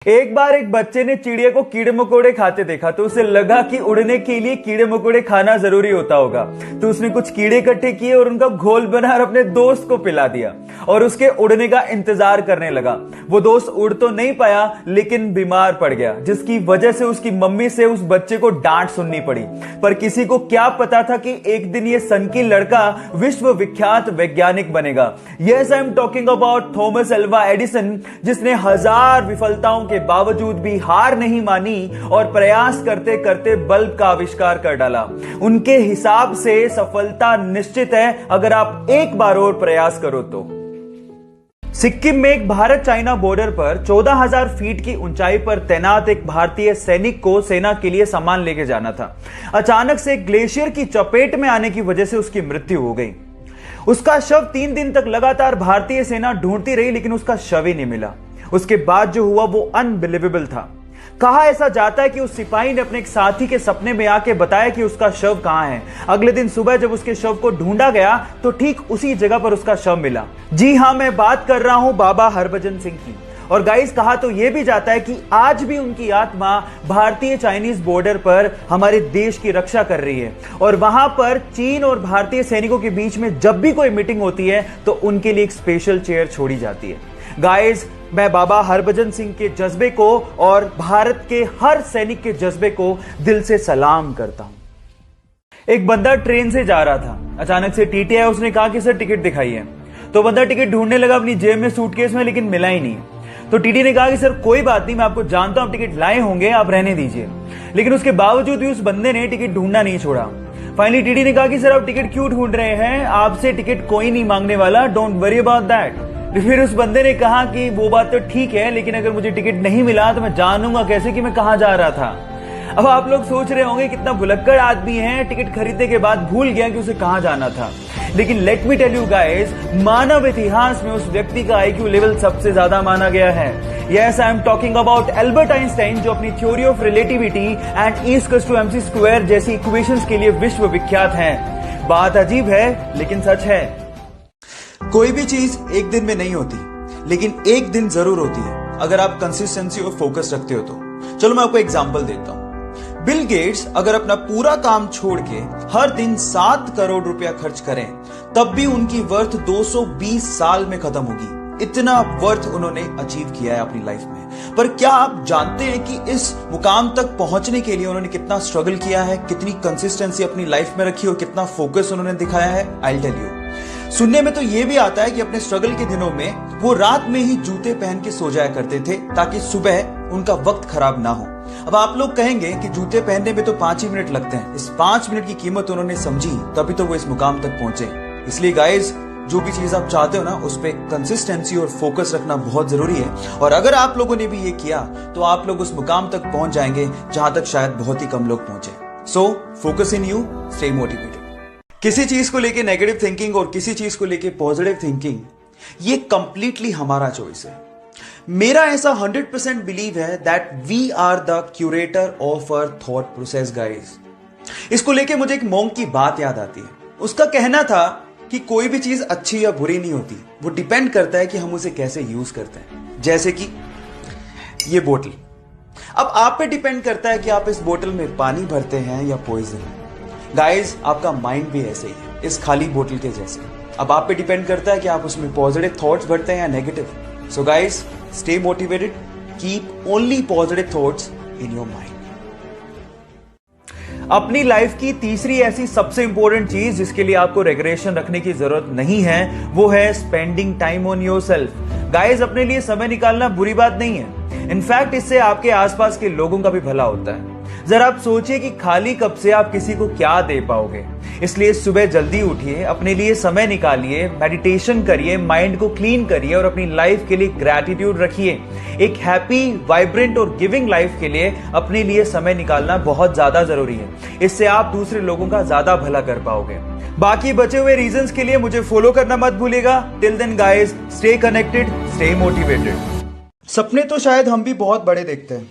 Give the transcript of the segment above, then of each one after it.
एक बार एक बच्चे ने चिड़िया को कीड़े मकोड़े खाते देखा तो उसे लगा कि उड़ने के लिए कीड़े मकोड़े खाना जरूरी होता होगा। तो उसने कुछ कीड़े इकट्ठे किए और उनका घोल बना और अपने दोस्त को पिला दिया और उसके उड़ने का इंतजार करने लगा। वो दोस्त उड़ तो नहीं पाया लेकिन बीमार पड़ गया, जिसकी वजह से उसकी मम्मी से उस बच्चे को डांट सुननी पड़ी। पर किसी को क्या पता था कि एक दिन ये सनकी लड़का विश्व विख्यात वैज्ञानिक बनेगा। Yes, I am talking about Thomas Alva Edison, जिसने हजार विफलताओं के बावजूद भी हार नहीं मानी और प्रयास करते करते बल्ब का आविष्कार कर डाला। उनके हिसाब से सफलता निश्चित है अगर आप एक बार और प्रयास करो तो। सिक्किम में एक भारत चाइना बॉर्डर पर 14,000 फीट की ऊंचाई पर तैनात एक भारतीय सैनिक को सेना के लिए सामान लेके जाना था। अचानक से ग्लेशियर की चपेट में आने की वजह से उसकी मृत्यु हो गई। उसका शव 3 दिन तक लगातार भारतीय सेना ढूंढती रही लेकिन उसका शव ही नहीं मिला। उसके बाद जो हुआ वो अनबिलीवेबल था। कहा ऐसा जाता है कि उस सिपाही ने अपने एक साथी के सपने में आके बताया कि उसका शव कहां है। अगले दिन सुबह जब उसके शव को ढूंढा गया तो ठीक उसी जगह पर उसका शव मिला। जी हां, मैं बात कर रहा हूं बाबा हरभजन सिंह की। और गाइस, कहा तो यह भी जाता है कि आज भी उनकी आत्मा भारतीय चाइनीज बॉर्डर पर हमारे देश की रक्षा कर रही है। और वहां पर चीन और भारतीय सैनिकों के बीच में जब भी कोई मीटिंग होती है तो उनके लिए एक स्पेशल चेयर छोड़ी जाती है। गाइस, मैं बाबा हरभजन सिंह के जज्बे को और भारत के हर सैनिक के जज्बे को दिल से सलाम करता हूं। एक बंदा ट्रेन से जा रहा था, अचानक से टीटी आया। उसने कहा कि सर टिकट दिखाइए। तो बंदा टिकट ढूंढने लगा अपनी जेब में, सूटकेस में, लेकिन मिला ही नहीं। तो टीटी ने कहा कि सर कोई बात नहीं, मैं आपको जानता हूं, आप टिकट लाए होंगे, आप रहने दीजिए। लेकिन उसके बावजूद भी उस बंदे ने टिकट ढूंढना नहीं छोड़ा। फाइनली टीटी ने कहा कि सर आप टिकट क्यों ढूंढ रहे हैं, आपसे टिकट कोई नहीं मांगने वाला, डोंट वरी अबाउट दैट। फिर उस बंदे ने कहा कि वो बात तो ठीक है, लेकिन अगर मुझे टिकट नहीं मिला तो मैं जानूंगा कैसे कि मैं कहां जा रहा था। अब आप लोग सोच रहे होंगे कितना भुलक्कड़ आदमी है, टिकट खरीदने के बाद भूल गया कि उसे कहां जाना था। लेकिन let me tell you guys, मानव इतिहास में उस व्यक्ति का आईक्यू लेवल सबसे ज्यादा माना गया है। Yes, I am talking about Albert Einstein, जो अपनी theory of relativity and E=mc² जैसी इक्वेशंस के लिए विश्व विख्यात हैं। बात अजीब है लेकिन सच है। कोई भी चीज एक दिन में नहीं होती, लेकिन एक दिन जरूर होती है अगर आप कंसिस्टेंसी और फोकस रखते हो तो। चलो मैं आपको एग्जांपल देता हूं। बिल गेट्स अगर अपना पूरा काम छोड़ के हर दिन 7 करोड़ रुपया खर्च करें तब भी उनकी वर्थ 220 साल में खत्म होगी। इतना वर्थ उन्होंने अचीव किया है अपनी लाइफ में। पर क्या आप जानते हैं कि इस मुकाम तक पहुंचने के लिए उन्होंने कितना स्ट्रगल किया है, कितनी कंसिस्टेंसी अपनी लाइफ में रखी और कितना फोकस उन्होंने दिखाया है? I tell you. सुनने में तो यह भी आता है कि अपने स्ट्रगल के दिनों में वो रात में ही जूते पहन के सो जाया करते थे ताकि सुबह उनका वक्त खराब ना हो। अब आप लोग कहेंगे कि जूते पहनने में तो 5 ही मिनट लगते हैं। इस 5 मिनट की कीमत उन्होंने समझी, तभी तो वो इस मुकाम तक पहुंचे। इसलिए गाइस, जो भी चीज आप चाहते हो ना, उस पर कंसिस्टेंसी और फोकस रखना बहुत जरूरी है। और अगर आप लोगों ने भी ये किया तो आप लोग उस मुकाम तक पहुंच जाएंगे जहां तक शायद बहुत ही कम लोग पहुंचे। So focus in you, stay motivated. किसी चीज को लेके नेगेटिव थिंकिंग और किसी चीज को लेके पॉजिटिव थिंकिंग, ये कंप्लीटली हमारा चॉइस है। मेरा ऐसा 100% बिलीव है that we are the curator of our thought process guys. इसको लेके मुझे एक मॉन्क की बात याद आती है। उसका कहना था कि कोई भी चीज अच्छी या बुरी नहीं होती, वो डिपेंड करता है कि हम उसे कैसे यूज करते हैं। जैसे कि ये बोतल, अब आप पे डिपेंड करता है कि आप इस बोतल में पानी भरते हैं या पॉइजन। गाइस, आपका माइंड भी ऐसे ही है, इस खाली बोतल के जैसे। अब आप पे डिपेंड करता है कि आप उसमें पॉजिटिव थॉट्स भरते हैं या negative. So guys, stay motivated, keep only positive thoughts in your mind. अपनी लाइफ की तीसरी ऐसी सबसे इंपॉर्टेंट चीज जिसके लिए आपको रेगुलेशन रखने की जरूरत नहीं है, वो है spending time on yourself. Guys, अपने लिए समय निकालना बुरी बात नहीं है। इनफैक्ट इससे आपके आसपास के लोगों का भी भला होता है। जरा आप सोचिए कि खाली कप से आप किसी को क्या दे पाओगे। इसलिए सुबह जल्दी उठिए, अपने लिए समय निकालिए, मेडिटेशन करिए, माइंड को क्लीन करिए और अपनी लाइफ के लिए ग्रैटिट्यूड रखिए। एक हैप्पी, वाइब्रेंट और गिविंग लाइफ के लिए अपने लिए समय निकालना बहुत ज्यादा जरूरी है। इससे आप दूसरे लोगों का ज्यादा भला कर पाओगे। बाकी बचे हुए रीजंस के लिए मुझे फॉलो करना मत भूलिएगा। Till then guys, stay connected, stay motivated. सपने तो शायद हम भी बहुत बड़े देखते हैं,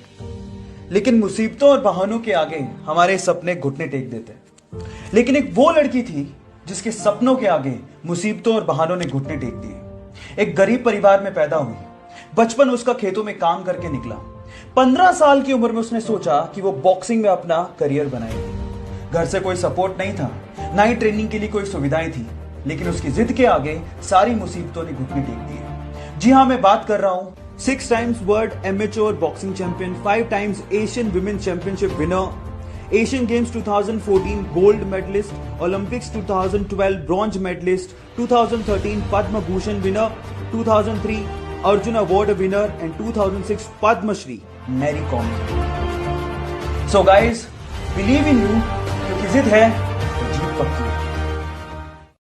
लेकिन मुसीबतों और बहानों के आगे हमारे सपने घुटने टेक देते हैं। लेकिन एक वो लड़की थी जिसके सपनों के आगे मुसीबतों और बहानों ने घुटने टेक दिए। एक गरीब परिवार में पैदा हुई, बचपन उसका खेतों में काम करके निकला। 15 साल की उम्र में उसने सोचा कि वो बॉक्सिंग में अपना करियर बनाएगी। घर से कोई सपोर्ट नहीं था, ना ही ट्रेनिंग के लिए कोई सुविधाएं थी, लेकिन उसकी जिद के आगे सारी मुसीबतों ने घुटने टेक दिए। जी हाँ, मैं बात कर रहा हूं 6 times world amateur boxing champion, 5 times Asian women championship winner, Asian games 2014 gold medallist, Olympics 2012 bronze medallist, 2013 Padma Bhushan winner, 2003 Arjuna award winner and 2006 Padmashri Mary Kom. So guys, believe in you, क्योंकि जिद है तो जीत पक्की।